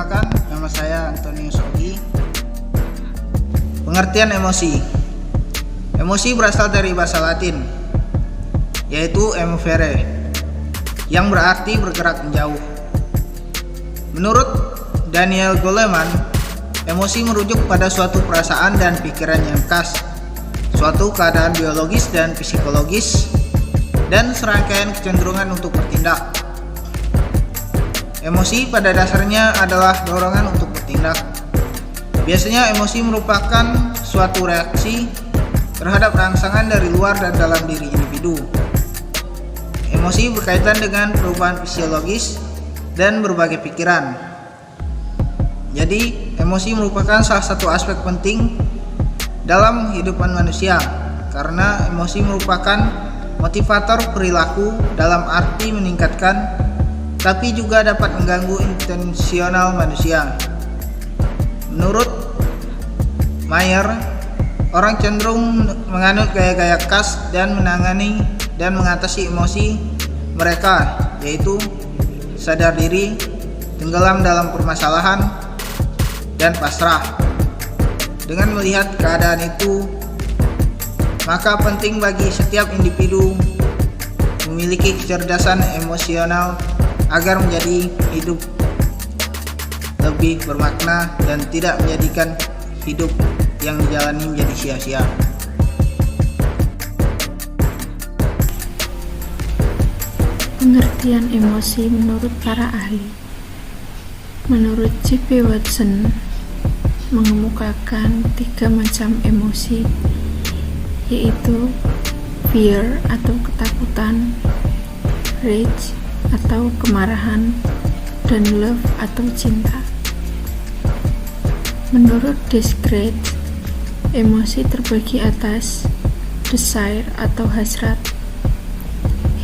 Perkenalkan, nama saya Antonius Ogi. Pengertian emosi. Emosi berasal dari bahasa Latin, yaitu emovere, yang berarti bergerak menjauh. Menurut Daniel Goleman, emosi merujuk pada suatu perasaan dan pikiran yang khas, suatu keadaan biologis dan psikologis, dan serangkaian kecenderungan untuk bertindak. Emosi pada dasarnya adalah dorongan untuk bertindak. Biasanya emosi merupakan suatu reaksi terhadap rangsangan dari luar dan dalam diri individu. Emosi berkaitan dengan perubahan fisiologis dan berbagai pikiran. Jadi, emosi merupakan salah satu aspek penting dalam kehidupan manusia, karena emosi merupakan motivator perilaku dalam arti meningkatkan, tapi juga dapat mengganggu intensional manusia. Menurut Mayer, orang cenderung menganut gaya-gaya khas dan menangani dan mengatasi emosi mereka, yaitu sadar diri, tenggelam dalam permasalahan, dan pasrah. Dengan melihat keadaan itu, maka penting bagi setiap individu memiliki kecerdasan emosional agar menjadi hidup lebih bermakna dan tidak menjadikan hidup yang dijalani menjadi sia-sia. Pengertian emosi menurut para ahli. Menurut J.P. Watson, mengemukakan 3 macam emosi, yaitu fear atau ketakutan, rage atau kemarahan, dan love atau cinta. Menurut Descartes, emosi terbagi atas desire atau hasrat,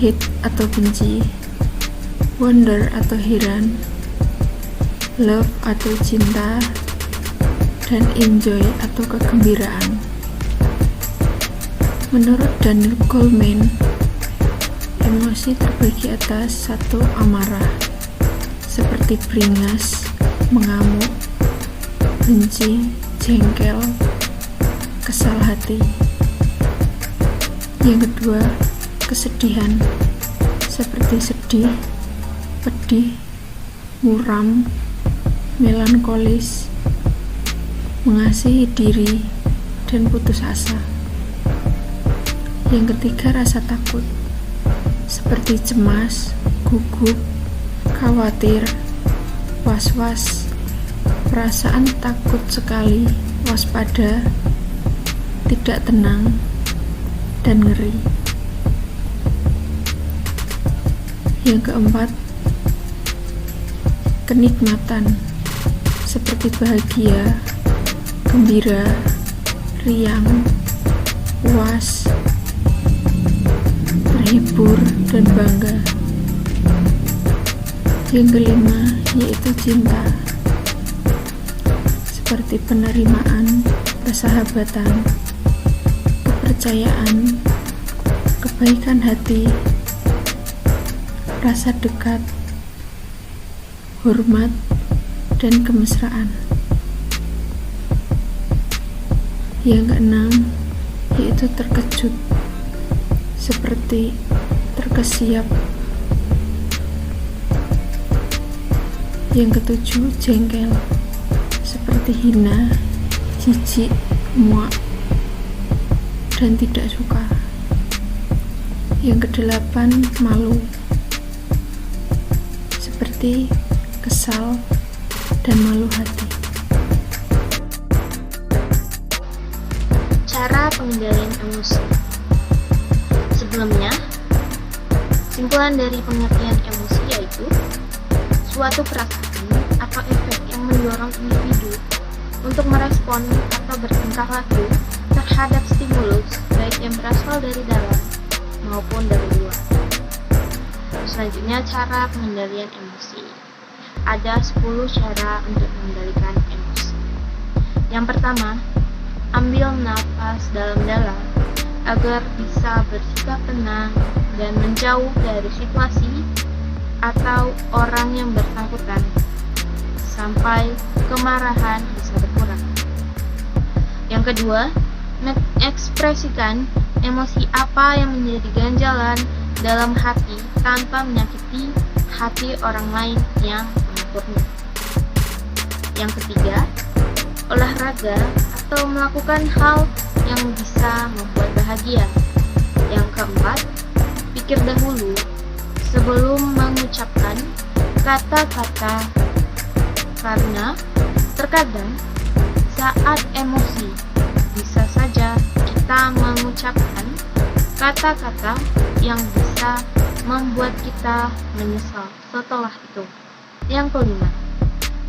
hate atau benci, wonder atau heran, love atau cinta, dan enjoy atau kegembiraan. Menurut Daniel Goleman, emosi terbagi atas 1. Amarah, seperti beringas, mengamuk, benci, jengkel, kesal hati. Yang kedua, kesedihan, seperti sedih, pedih, muram, melankolis, mengasihi diri, dan putus asa. Yang ketiga, rasa takut, seperti cemas, gugup, khawatir, was-was, perasaan takut sekali, waspada, tidak tenang, dan ngeri. Yang keempat, kenikmatan, seperti bahagia, gembira, riang, puas, terhibur, dan bangga. Yang kelima, yaitu cinta, seperti penerimaan, persahabatan, kepercayaan, kebaikan hati, rasa dekat, hormat, dan kemesraan. Yang keenam, yaitu terkejut, seperti terkesiap. Yang ketujuh, jengkel, seperti hina, jijik, muak, dan tidak suka. Yang kedelapan, malu, seperti kesal dan malu hati. Cara pengendalian emosi. Sebelumnya, simpulan dari pengertian emosi yaitu suatu perasaan atau efek yang mendorong individu untuk merespon atau bertingkah laku terhadap stimulus baik yang berasal dari dalam maupun dari luar. Selanjutnya, cara pengendalian emosi. Ada 10 cara untuk mengendalikan emosi. Yang pertama, ambil napas dalam-dalam agar bisa bersikap tenang dan menjauh dari situasi atau orang yang bersangkutan sampai kemarahan bisa berkurang. Yang kedua, mengekspresikan emosi apa yang menjadi ganjalan dalam hati tanpa menyakiti hati orang lain yang mengaturnya. Yang ketiga, olahraga atau melakukan hal yang bisa membuat bahagia. Yang keempat, pikir dahulu sebelum mengucapkan kata-kata, karena terkadang saat emosi bisa saja kita mengucapkan kata-kata yang bisa membuat kita menyesal setelah itu. Yang kelima,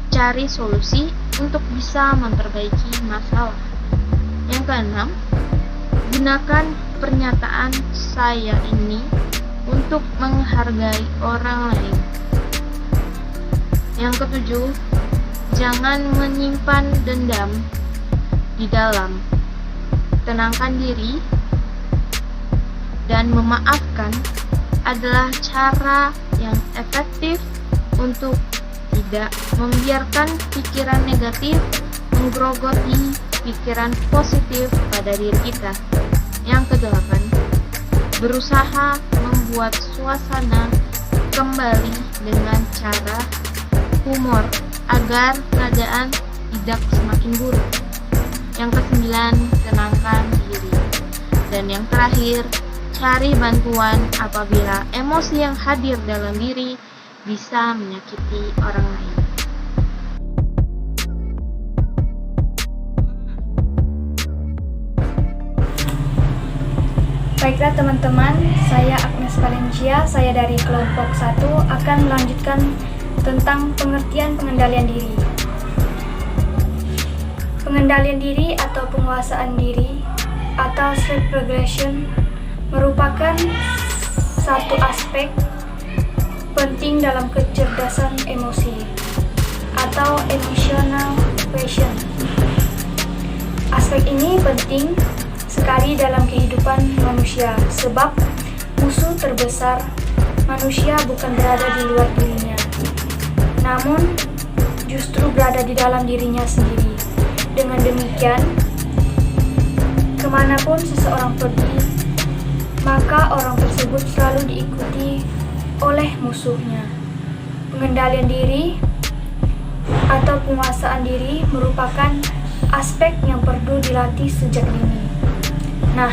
cari solusi untuk bisa memperbaiki masalah. Yang keenam, gunakan pernyataan saya ini untuk menghargai orang lain. Yang ketujuh, jangan menyimpan dendam di dalam. Tenangkan diri dan memaafkan adalah cara yang efektif untuk tidak membiarkan pikiran negatif menggerogoti pikiran positif pada diri kita. Yang kedelapan, berusaha membuat suasana kembali dengan cara humor agar keadaan tidak semakin buruk. Yang kesembilan, tenangkan diri. Dan yang terakhir, cari bantuan apabila emosi yang hadir dalam diri bisa menyakiti orang lain. Baiklah teman-teman, saya Agnes Valencia, saya dari kelompok 1 akan melanjutkan tentang pengertian pengendalian diri. Pengendalian diri atau penguasaan diri atau self-regulation merupakan satu aspek penting dalam kecerdasan emosi atau emotional quotient. Aspek ini penting sekali dalam kehidupan manusia, sebab musuh terbesar manusia bukan berada di luar dirinya, namun justru berada di dalam dirinya sendiri. Dengan demikian, kemanapun seseorang pergi, maka orang tersebut selalu diikuti oleh musuhnya. Pengendalian diri atau penguasaan diri merupakan aspek yang perlu dilatih sejak dini. Nah,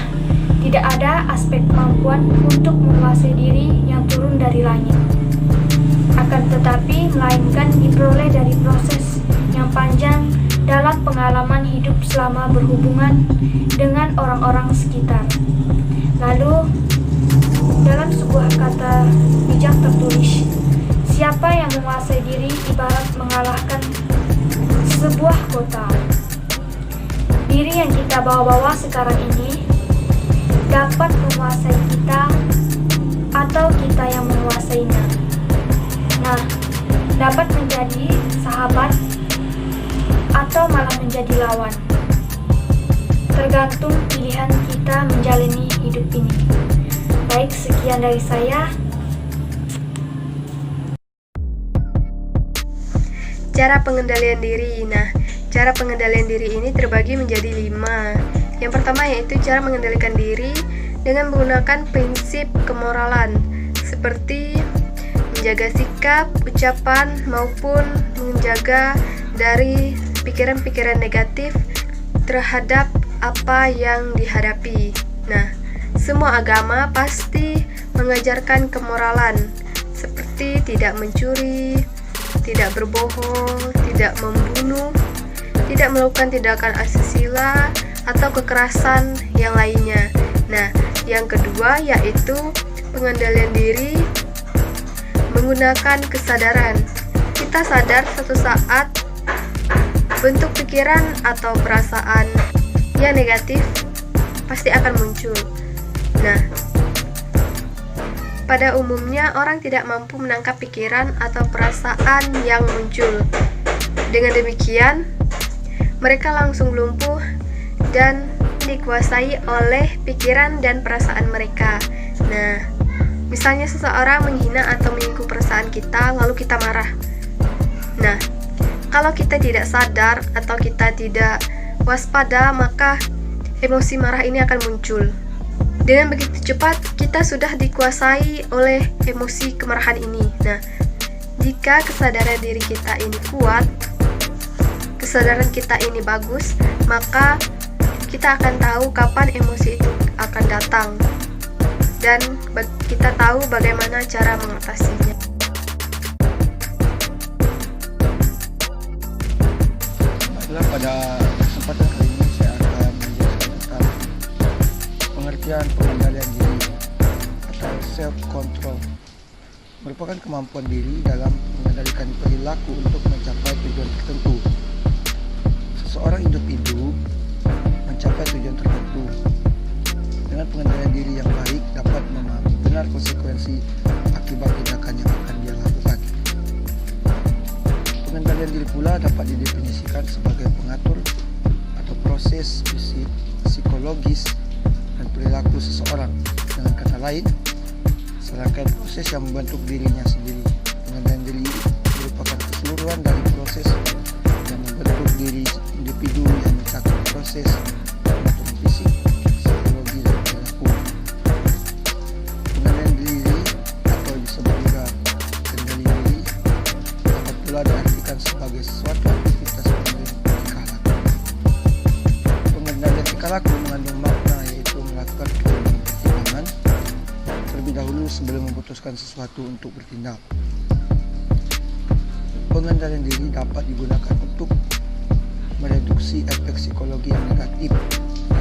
tidak ada aspek kemampuan untuk menguasai diri yang turun dari langit. Akan tetapi, melainkan diperoleh dari proses yang panjang dalam pengalaman hidup selama berhubungan dengan orang-orang sekitar. Lalu, dalam sebuah kata bijak tertulis, siapa yang menguasai diri ibarat mengalahkan sebuah kota. Diri yang kita bawa-bawa sekarang ini dapat menguasai kita atau kita yang menguasainya. Nah, dapat menjadi sahabat atau malah menjadi lawan. Tergantung pilihan kita menjalani hidup ini. Baik, sekian dari saya. Cara pengendalian diri. Nah, cara pengendalian diri ini terbagi menjadi 5. Yang pertama yaitu cara mengendalikan diri dengan menggunakan prinsip kemoralan, seperti menjaga sikap, ucapan, maupun menjaga dari pikiran-pikiran negatif terhadap apa yang dihadapi. Nah, semua agama pasti mengajarkan kemoralan, seperti tidak mencuri, tidak berbohong, tidak membunuh, tidak melakukan tindakan asusila atau kekerasan yang lainnya. Nah, yang kedua yaitu pengendalian diri menggunakan kesadaran. Kita sadar suatu saat bentuk pikiran atau perasaan yang negatif pasti akan muncul. Nah, pada umumnya orang tidak mampu menangkap pikiran atau perasaan yang muncul. Dengan demikian, mereka langsung lumpuh dan dikuasai oleh pikiran dan perasaan mereka. Nah, misalnya seseorang menghina atau menyinggung perasaan kita, lalu kita marah. Nah, Kalau kita tidak sadar atau kita tidak waspada, maka emosi marah ini akan muncul. Dengan begitu cepat, kita sudah dikuasai oleh emosi kemarahan ini. Nah, jika kesadaran diri kita ini kuat, kesadaran kita ini bagus, maka kita akan tahu kapan emosi itu akan datang, dan kita tahu bagaimana cara mengatasinya. Baiklah, pada kesempatan kali ini saya akan menjelaskan tentang pengertian pengendalian diri atau self-control. Merupakan kemampuan diri dalam mengendalikan perilaku untuk mencapai tujuan tertentu. Seseorang individu mencapai tujuan tertentu dengan pengendalian diri yang baik dapat memahami benar konsekuensi akibat tindakan yang akan dia lakukan. Pengendalian diri pula dapat didefinisikan sebagai pengatur atau proses psikologis dan perilaku seseorang. Dengan kata lain, serangkaian proses yang membentuk dirinya sendiri. Pengendalian diri merupakan keseluruhan dari proses yang membentuk diri individu yang mencakup proses anatomi fisik, psikologi, dan perilaku. Pengendalian diri atau disebut juga kendali diri dapat pula diartikan sebagai suatu aktivitas pengendalian tingkah laku. Pengendalian tingkah laku mengandung makna yaitu melakukan pertimbangan terlebih dahulu sebelum memutuskan sesuatu untuk bertindak. Pengendalian diri dapat digunakan untuk mereduksi efek psikologi yang negatif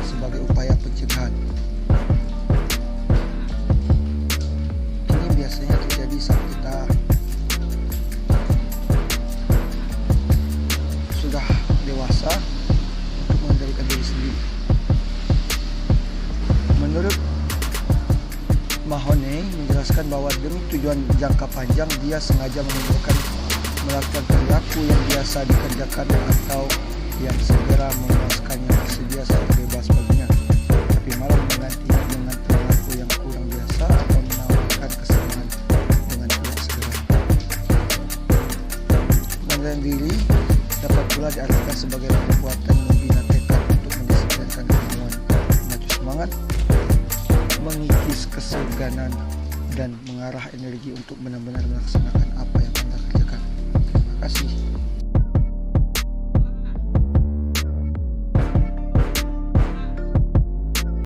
sebagai upaya pencegahan. Ini biasanya terjadi saat kita sudah dewasa untuk mengendalikan diri sendiri. Menurut Mahoney menjelaskan bahwa demi tujuan jangka panjang dia sengaja melakukan perilaku yang biasa dikerjakan atau yang segera memuaskannya, bersedia saat bebas baginya, tapi malah menggantinya dengan perilaku yang kurang biasa atau menawarkan kesenangan dengan tidak segera. Pengendalian diri dapat pula diartikan sebagai perbuatan membina tekad untuk mendisiplinkan kemauan, memacu semangat, mengikis keseganan, dan mengarah energi untuk benar-benar melaksanakan apa yang Anda kerjakan. Terima kasih.